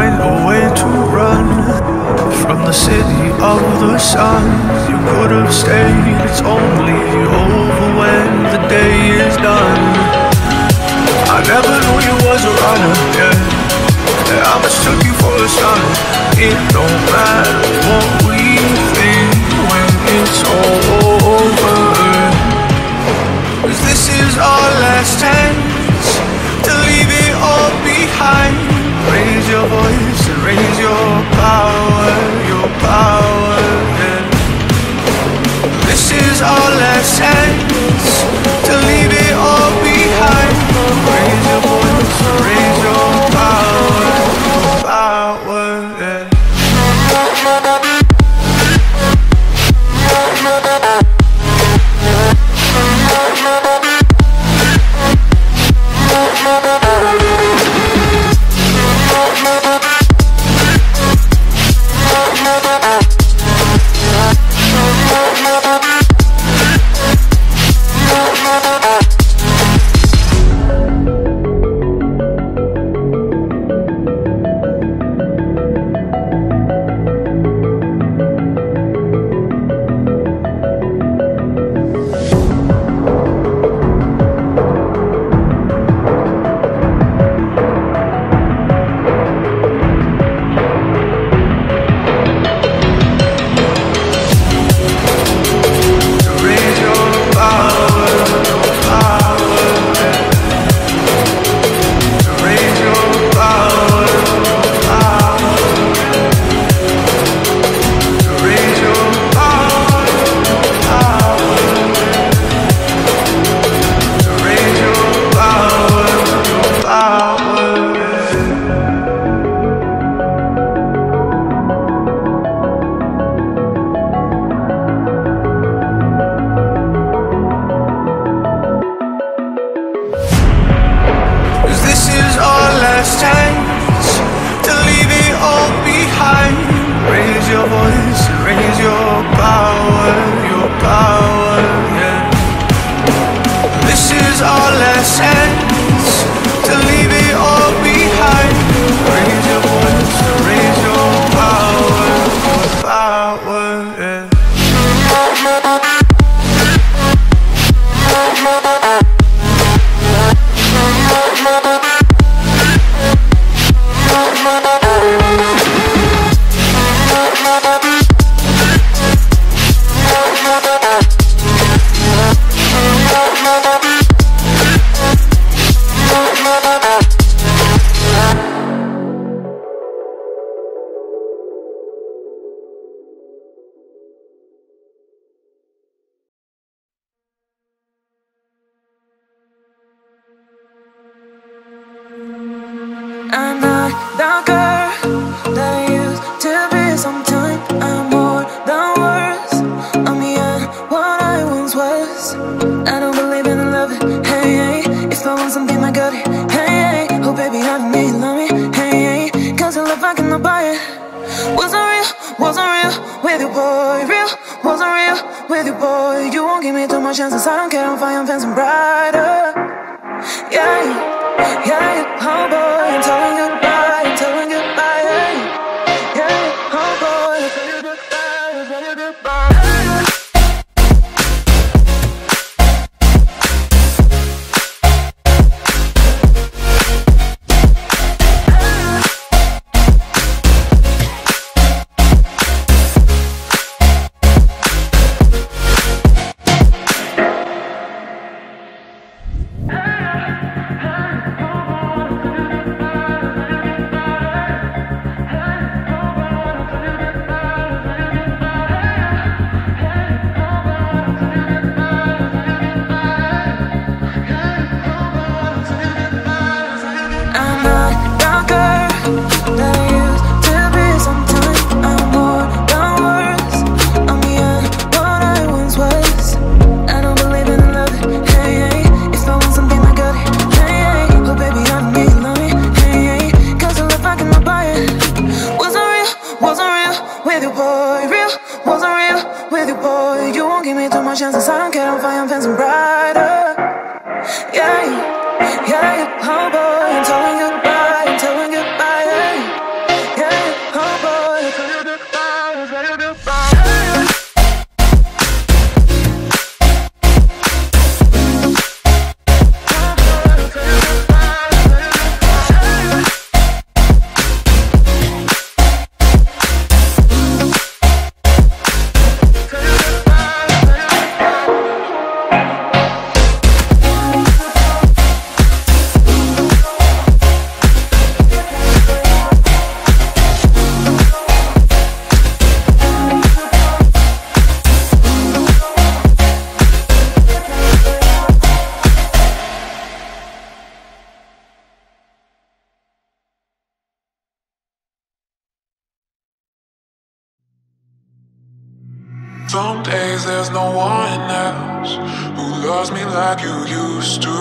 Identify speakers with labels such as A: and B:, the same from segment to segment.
A: find a way to run from the city of the sun. You could have stayed, it's only over when the day is done. I never knew you was a runner, yeah. I mistook you for a son. It don't matter what we think when it's all over, 'cause this is our last chance to leave it all behind. Raise your voice and raise your power, yeah. This is our last chance to leave it all behind. Raise your voice and raise your power, yeah.
B: I'm not the girl that I used to be. Sometime I'm more than words. I'm beyond what I once was. I don't believe in love, hey, hey. If I want something, I got it, hey, hey. Oh baby, I don't need love me, hey, hey. 'Cause your love, I cannot buy it. Wasn't real with you, boy. Real, wasn't real with you, boy. You won't give me too much chances. I don't care, I'm fine, I'm fancy brighter. Yeah, yeah, oh boy, I'm telling goodbye, I'm telling goodbye, yeah, yeah, oh boy, I'm telling goodbye, I'm telling goodbye. Chances I don't care, I'm fine, I'm fancy brighter. Yeah, yeah, oh boy, I'm telling goodbye, I'm telling goodbye, yeah,
A: Some days there's no one else who loves me like you used to.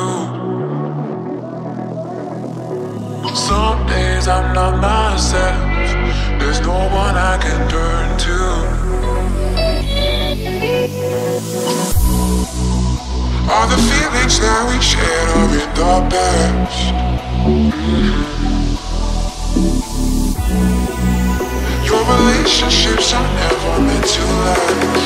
A: Some days I'm not myself, there's no one I can turn to. All the feelings that we shared are in the past. Your relationships are never meant to last.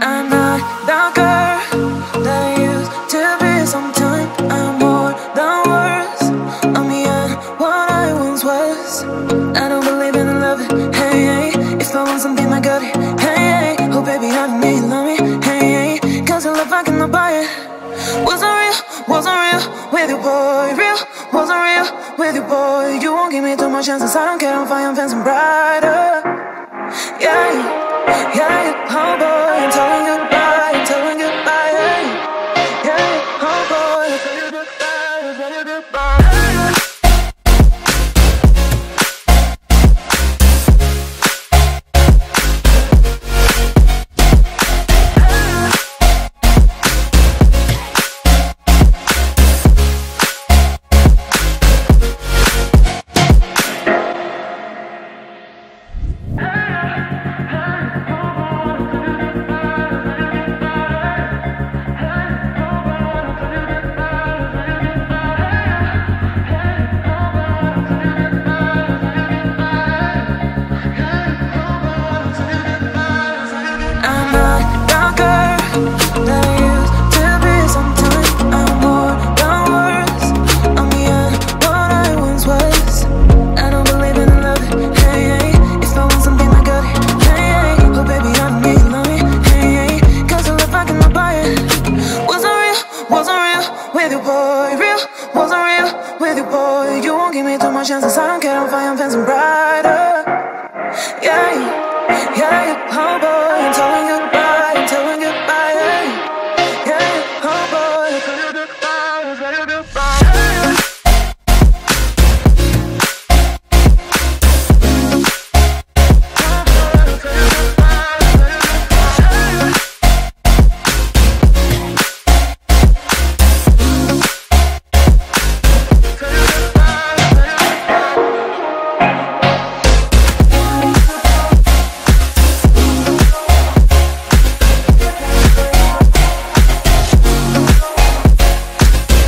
B: I'm not the girl that I used to be. Sometimes I'm more than words. I'm beyond what I once was. I don't believe in love. Hey, hey. If I want something, I got it. Hey, hey. Oh baby, I don't need love me. Hey, hey. Cause your love I cannot buy it. Wasn't real with you, boy. Real, wasn't real with you, boy. You won't give me too much chances. I don't care, I'm fine, I'm fancy brighter. Yeah, yeah, oh boy, I'm telling goodbye, I'm telling goodbye, yeah, yeah, oh boy, I'm telling goodbye, I'm telling goodbye. Chances I don't care, I'm fine, I'm fancy brighter.